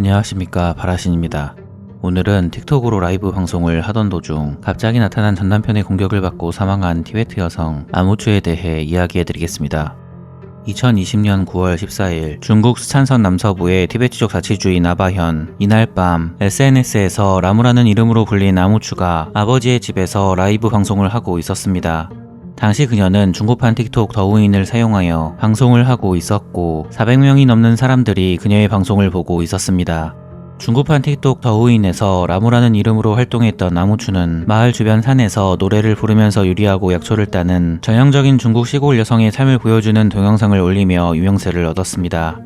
안녕하십니까, 바라신입니다. 오늘은 틱톡으로 라이브 방송을 하던 도중 갑자기 나타난 전 남편의 공격을 받고 사망한 티베트 여성 아무추에 대해 이야기해드리겠습니다. 2020년 9월 14일 중국 스촨성 남서부의 티베트족 자치주의 나바현, 이날 밤 SNS에서 라무라는 이름으로 불린 아무추가 아버지의 집에서 라이브 방송을 하고 있었습니다. 당시 그녀는 중국판 틱톡 더우인을 사용하여 방송을 하고 있었고 400명이 넘는 사람들이 그녀의 방송을 보고 있었습니다. 중국판 틱톡 더우인에서 라무라는 이름으로 활동했던 아무추는 마을 주변 산에서 노래를 부르면서 요리하고 약초를 따는 전형적인 중국 시골 여성의 삶을 보여주는 동영상을 올리며 유명세를 얻었습니다.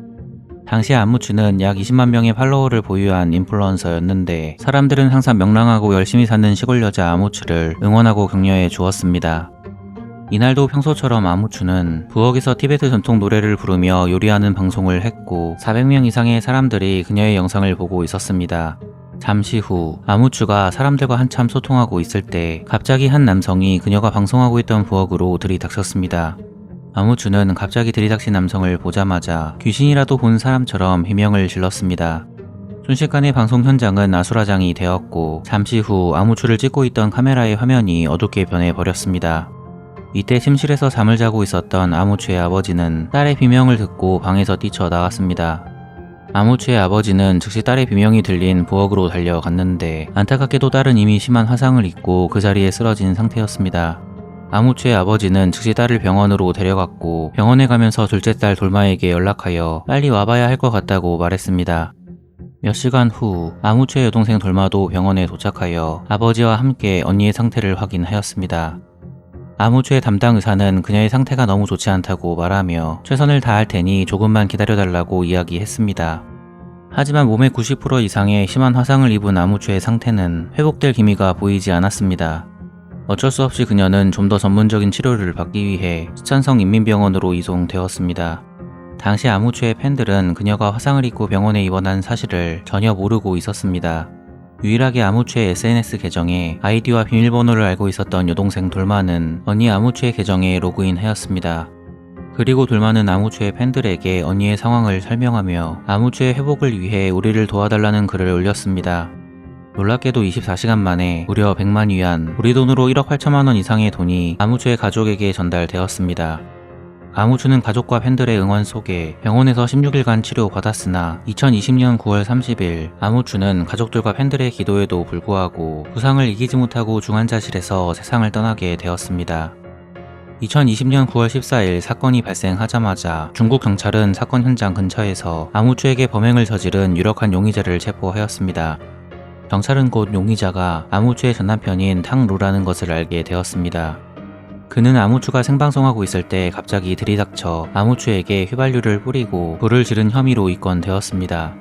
당시 아무추는 약 20만 명의 팔로워를 보유한 인플루언서였는데 사람들은 항상 명랑하고 열심히 사는 시골 여자 아무추를 응원하고 격려해 주었습니다. 이날도 평소처럼 아무추는 부엌에서 티베트 전통 노래를 부르며 요리하는 방송을 했고 400명 이상의 사람들이 그녀의 영상을 보고 있었습니다. 잠시 후 아무추가 사람들과 한참 소통하고 있을 때 갑자기 한 남성이 그녀가 방송하고 있던 부엌으로 들이닥쳤습니다. 아무추는 갑자기 들이닥친 남성을 보자마자 귀신이라도 본 사람처럼 비명을 질렀습니다. 순식간에 방송 현장은 아수라장이 되었고 잠시 후 아무추를 찍고 있던 카메라의 화면이 어둡게 변해버렸습니다. 이때 침실에서 잠을 자고 있었던 아무추의 아버지는 딸의 비명을 듣고 방에서 뛰쳐나갔습니다. 아무추의 아버지는 즉시 딸의 비명이 들린 부엌으로 달려갔는데 안타깝게도 딸은 이미 심한 화상을 입고 그 자리에 쓰러진 상태였습니다. 아무추의 아버지는 즉시 딸을 병원으로 데려갔고 병원에 가면서 둘째 딸 돌마에게 연락하여 빨리 와봐야 할 것 같다고 말했습니다. 몇 시간 후 아무추의 여동생 돌마도 병원에 도착하여 아버지와 함께 언니의 상태를 확인하였습니다. 아무추의 담당 의사는 그녀의 상태가 너무 좋지 않다고 말하며 최선을 다할 테니 조금만 기다려달라고 이야기했습니다. 하지만 몸의 90% 이상의 심한 화상을 입은 아무추의 상태는 회복될 기미가 보이지 않았습니다. 어쩔 수 없이 그녀는 좀 더 전문적인 치료를 받기 위해 스촨성 인민병원으로 이송되었습니다. 당시 아무추의 팬들은 그녀가 화상을 입고 병원에 입원한 사실을 전혀 모르고 있었습니다. 유일하게 아무추의 SNS 계정에 아이디와 비밀번호를 알고 있었던 여동생 돌마는 언니 아무추의 계정에 로그인하였습니다. 그리고 돌마는 아무추의 팬들에게 언니의 상황을 설명하며 아무추의 회복을 위해 우리를 도와달라는 글을 올렸습니다. 놀랍게도 24시간 만에 무려 100만 위안, 우리 돈으로 1억 8천만 원 이상의 돈이 아무추의 가족에게 전달되었습니다. 아무추는 가족과 팬들의 응원 속에 병원에서 16일간 치료받았으나 2020년 9월 30일 아무추는 가족들과 팬들의 기도에도 불구하고 부상을 이기지 못하고 중환자실에서 세상을 떠나게 되었습니다. 2020년 9월 14일 사건이 발생하자마자 중국 경찰은 사건 현장 근처에서 아무추에게 범행을 저지른 유력한 용의자를 체포하였습니다. 경찰은 곧 용의자가 아무추의 전남편인 탕루라는 것을 알게 되었습니다. 그는 아무추가 생방송하고 있을 때 갑자기 들이닥쳐 아무추에게 휘발유를 뿌리고 불을 지른 혐의로 입건되었습니다.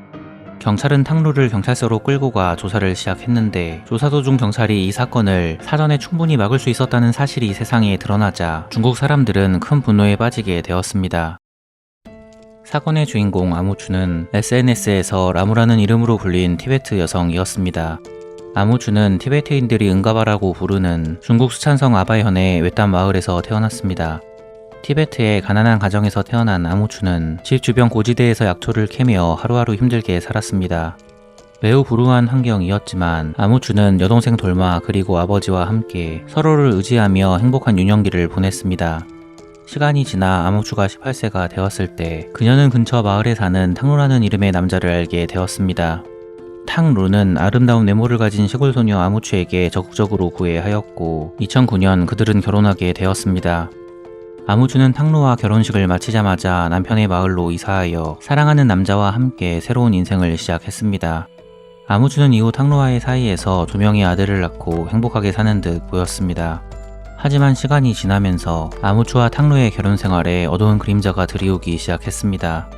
경찰은 탕루를 경찰서로 끌고 가 조사를 시작했는데 조사 도중 경찰이 이 사건을 사전에 충분히 막을 수 있었다는 사실이 세상에 드러나자 중국 사람들은 큰 분노에 빠지게 되었습니다. 사건의 주인공 아무추는 SNS에서 라무라는 이름으로 불린 티베트 여성이었습니다. 아무추는 티베트인들이 응가바라고 부르는 중국 스촨성 아바현의 외딴 마을에서 태어났습니다. 티베트의 가난한 가정에서 태어난 아무추는 집 주변 고지대에서 약초를 캐며 하루하루 힘들게 살았습니다. 매우 불우한 환경이었지만 아무추는 여동생 돌마 그리고 아버지와 함께 서로를 의지하며 행복한 유년기를 보냈습니다. 시간이 지나 아무추가 18세가 되었을 때 그녀는 근처 마을에 사는 탕루라는 이름의 남자를 알게 되었습니다. 탕루는 아름다운 외모를 가진 시골 소녀 아무추에게 적극적으로 구애하였고 2009년 그들은 결혼하게 되었습니다. 아무추는 탕루와 결혼식을 마치자마자 남편의 마을로 이사하여 사랑하는 남자와 함께 새로운 인생을 시작했습니다. 아무추는 이후 탕루와의 사이에서 2명의 아들을 낳고 행복하게 사는 듯 보였습니다. 하지만 시간이 지나면서 아무추와 탕루의 결혼 생활에 어두운 그림자가 드리우기 시작했습니다.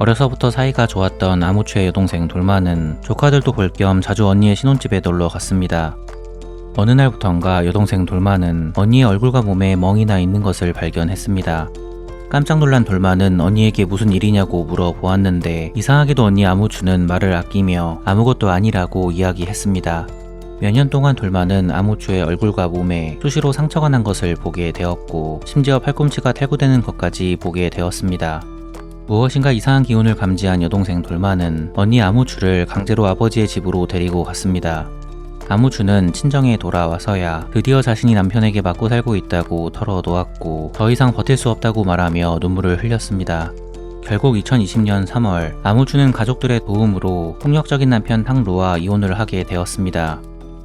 어려서부터 사이가 좋았던 아무추의 여동생 돌마는 조카들도 볼 겸 자주 언니의 신혼집에 놀러 갔습니다. 어느 날부턴가 여동생 돌마는 언니의 얼굴과 몸에 멍이 나 있는 것을 발견했습니다. 깜짝 놀란 돌마는 언니에게 무슨 일이냐고 물어보았는데 이상하게도 언니 아무추는 말을 아끼며 아무것도 아니라고 이야기했습니다. 몇 년 동안 돌마는 아무추의 얼굴과 몸에 수시로 상처가 난 것을 보게 되었고 심지어 팔꿈치가 탈구되는 것까지 보게 되었습니다. 무엇인가 이상한 기운을 감지한 여동생 돌마는 언니 아무추를 강제로 아버지의 집으로 데리고 갔습니다. 아무추는 친정에 돌아와서야 드디어 자신이 남편에게 맞고 살고 있다고 털어놓았고 더 이상 버틸 수 없다고 말하며 눈물을 흘렸습니다. 결국 2020년 3월 아무추는 가족들의 도움으로 폭력적인 남편 탕루와 이혼을 하게 되었습니다.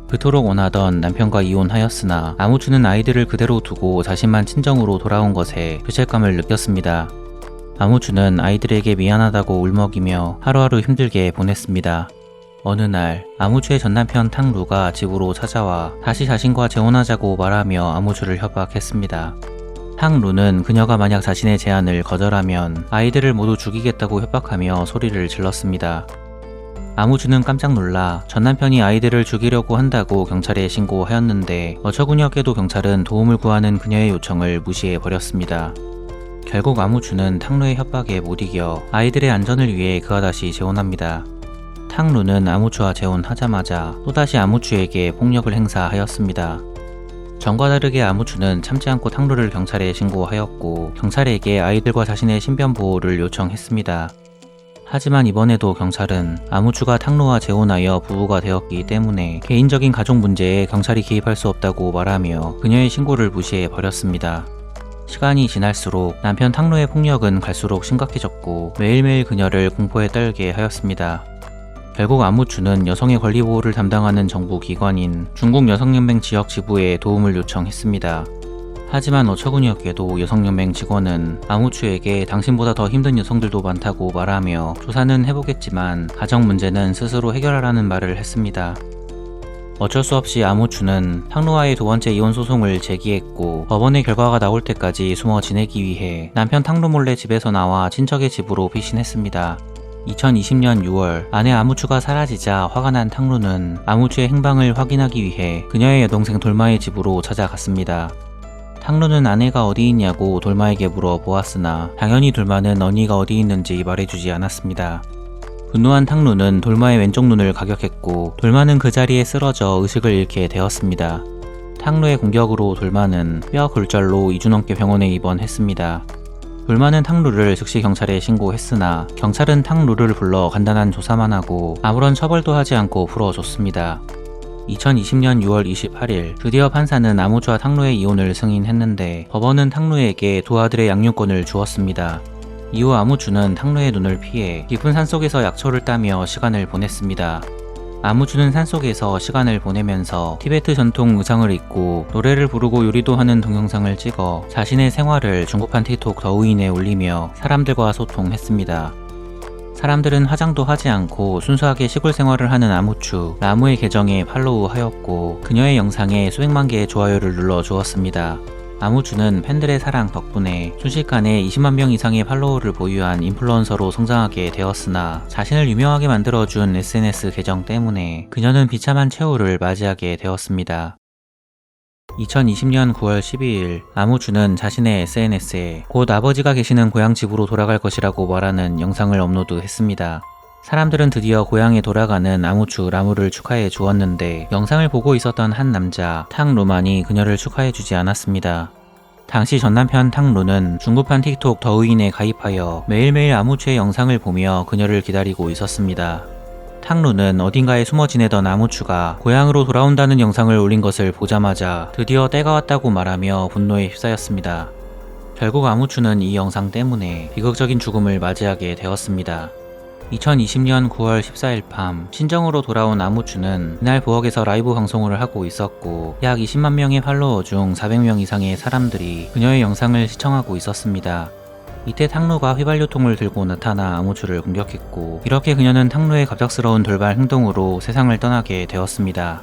그토록 원하던 남편과 이혼하였으나 아무추는 아이들을 그대로 두고 자신만 친정으로 돌아온 것에 죄책감을 느꼈습니다. 아무추는 아이들에게 미안하다고 울먹이며 하루하루 힘들게 보냈습니다. 어느 날 아무추의 전남편 탕루가 집으로 찾아와 다시 자신과 재혼하자고 말하며 아무추를 협박했습니다. 탕루는 그녀가 만약 자신의 제안을 거절하면 아이들을 모두 죽이겠다고 협박하며 소리를 질렀습니다. 아무추는 깜짝 놀라 전남편이 아이들을 죽이려고 한다고 경찰에 신고하였는데 어처구니없게도 경찰은 도움을 구하는 그녀의 요청을 무시해버렸습니다. 결국 아무추는 탕루의 협박에 못 이겨 아이들의 안전을 위해 그와 다시 재혼합니다. 탕루는 아무추와 재혼하자마자 또다시 아무추에게 폭력을 행사하였습니다. 전과 다르게 아무추는 참지 않고 탕루를 경찰에 신고하였고 경찰에게 아이들과 자신의 신변 보호를 요청했습니다. 하지만 이번에도 경찰은 아무추가 탕루와 재혼하여 부부가 되었기 때문에 개인적인 가족 문제에 경찰이 개입할 수 없다고 말하며 그녀의 신고를 무시해버렸습니다. 시간이 지날수록 남편 탕루의 폭력은 갈수록 심각해졌고 매일매일 그녀를 공포에 떨게 하였습니다. 결국 아무추는 여성의 권리 보호를 담당하는 정부 기관인 중국 여성연맹 지역 지부에 도움을 요청했습니다. 하지만 어처구니없게도 여성연맹 직원은 아무추에게 당신보다 더 힘든 여성들도 많다고 말하며 조사는 해보겠지만 가정 문제는 스스로 해결하라는 말을 했습니다. 어쩔 수 없이 아무추는 탕루와의 두 번째 이혼 소송을 제기했고 법원의 결과가 나올 때까지 숨어 지내기 위해 남편 탕루 몰래 집에서 나와 친척의 집으로 피신했습니다. 2020년 6월 아내 아무추가 사라지자 화가 난 탕루는 아무추의 행방을 확인하기 위해 그녀의 여동생 돌마의 집으로 찾아갔습니다. 탕루는 아내가 어디 있냐고 돌마에게 물어보았으나 당연히 돌마는 언니가 어디 있는지 말해주지 않았습니다. 분노한 탕루는 돌마의 왼쪽 눈을 가격했고 돌마는 그 자리에 쓰러져 의식을 잃게 되었습니다. 탕루의 공격으로 돌마는 뼈 골절로 2주 넘게 병원에 입원했습니다. 돌마는 탕루를 즉시 경찰에 신고했으나 경찰은 탕루를 불러 간단한 조사만 하고 아무런 처벌도 하지 않고 풀어줬습니다. 2020년 6월 28일 드디어 판사는 아무추와 탕루의 이혼을 승인했는데 법원은 탕루에게 두 아들의 양육권을 주었습니다. 이후 아무추는 탕루의 눈을 피해 깊은 산속에서 약초를 따며 시간을 보냈습니다. 아무추는 산속에서 시간을 보내면서 티베트 전통 의상을 입고 노래를 부르고 요리도 하는 동영상을 찍어 자신의 생활을 중국판 틱톡 더우인에 올리며 사람들과 소통했습니다. 사람들은 화장도 하지 않고 순수하게 시골 생활을 하는 아무추, 라무의 계정에 팔로우하였고 그녀의 영상에 수백만 개의 좋아요를 눌러주었습니다. 아무추는 팬들의 사랑 덕분에 순식간에 20만 명 이상의 팔로워를 보유한 인플루언서로 성장하게 되었으나 자신을 유명하게 만들어준 SNS 계정 때문에 그녀는 비참한 최후를 맞이하게 되었습니다. 2020년 9월 12일 아무추는 자신의 SNS에 곧 아버지가 계시는 고향 집으로 돌아갈 것이라고 말하는 영상을 업로드했습니다. 사람들은 드디어 고향에 돌아가는 아무추 라무를 축하해 주었는데 영상을 보고 있었던 한 남자 탕루만이 그녀를 축하해 주지 않았습니다. 당시 전남편 탕루는 중국판 틱톡 더우인에 가입하여 매일매일 아무추의 영상을 보며 그녀를 기다리고 있었습니다. 탕루는 어딘가에 숨어 지내던 아무추가 고향으로 돌아온다는 영상을 올린 것을 보자마자 드디어 때가 왔다고 말하며 분노에 휩싸였습니다. 결국 아무추는 이 영상 때문에 비극적인 죽음을 맞이하게 되었습니다. 2020년 9월 14일 밤 친정으로 돌아온 아무추는 이날 부엌에서 라이브 방송을 하고 있었고 약 20만 명의 팔로워 중 400명 이상의 사람들이 그녀의 영상을 시청하고 있었습니다. 이때 탕루가 휘발유통을 들고 나타나 아무추를 공격했고 이렇게 그녀는 탕루의 갑작스러운 돌발 행동으로 세상을 떠나게 되었습니다.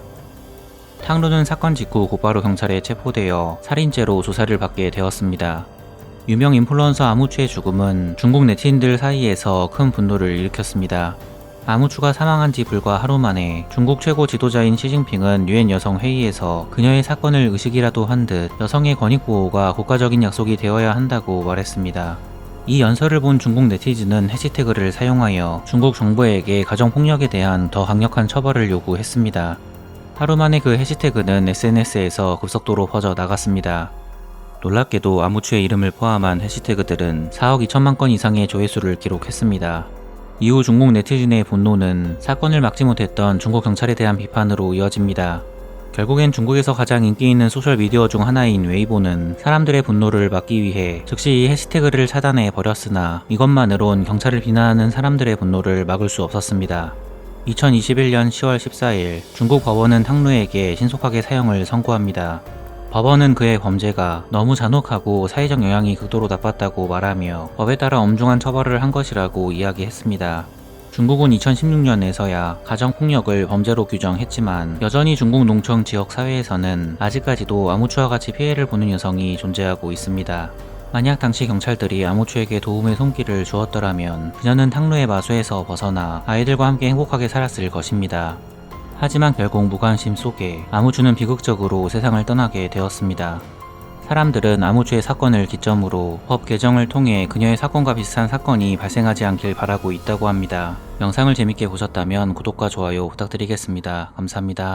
탕루는 사건 직후 곧바로 경찰에 체포되어 살인죄로 조사를 받게 되었습니다. 유명 인플루언서 아무추의 죽음은 중국 네티즌들 사이에서 큰 분노를 일으켰습니다. 아무추가 사망한 지 불과 하루 만에 중국 최고 지도자인 시진핑은 유엔 여성회의에서 그녀의 사건을 의식이라도 한 듯 여성의 권익보호가 국가적인 약속이 되어야 한다고 말했습니다. 이 연설을 본 중국 네티즌은 해시태그를 사용하여 중국 정부에게 가정폭력에 대한 더 강력한 처벌을 요구했습니다. 하루 만에 그 해시태그는 SNS에서 급속도로 퍼져 나갔습니다. 놀랍게도 아무추의 이름을 포함한 해시태그들은 4억 2천만 건 이상의 조회수를 기록했습니다. 이후 중국 네티즌의 분노는 사건을 막지 못했던 중국 경찰에 대한 비판으로 이어집니다. 결국엔 중국에서 가장 인기 있는 소셜미디어 중 하나인 웨이보는 사람들의 분노를 막기 위해 즉시 이 해시태그를 차단해 버렸으나 이것만으론 경찰을 비난하는 사람들의 분노를 막을 수 없었습니다. 2021년 10월 14일 중국 법원은 탕루에게 신속하게 사형을 선고합니다. 법원은 그의 범죄가 너무 잔혹하고 사회적 영향이 극도로 나빴다고 말하며 법에 따라 엄중한 처벌을 한 것이라고 이야기했습니다. 중국은 2016년에서야 가정폭력을 범죄로 규정했지만 여전히 중국 농촌 지역 사회에서는 아직까지도 아무추와 같이 피해를 보는 여성이 존재하고 있습니다. 만약 당시 경찰들이 아무추에게 도움의 손길을 주었더라면 그녀는 탕루의 마수에서 벗어나 아이들과 함께 행복하게 살았을 것입니다. 하지만 결국 무관심 속에 아무추는 비극적으로 세상을 떠나게 되었습니다. 사람들은 아무추의 사건을 기점으로 법 개정을 통해 그녀의 사건과 비슷한 사건이 발생하지 않길 바라고 있다고 합니다. 영상을 재밌게 보셨다면 구독과 좋아요 부탁드리겠습니다. 감사합니다.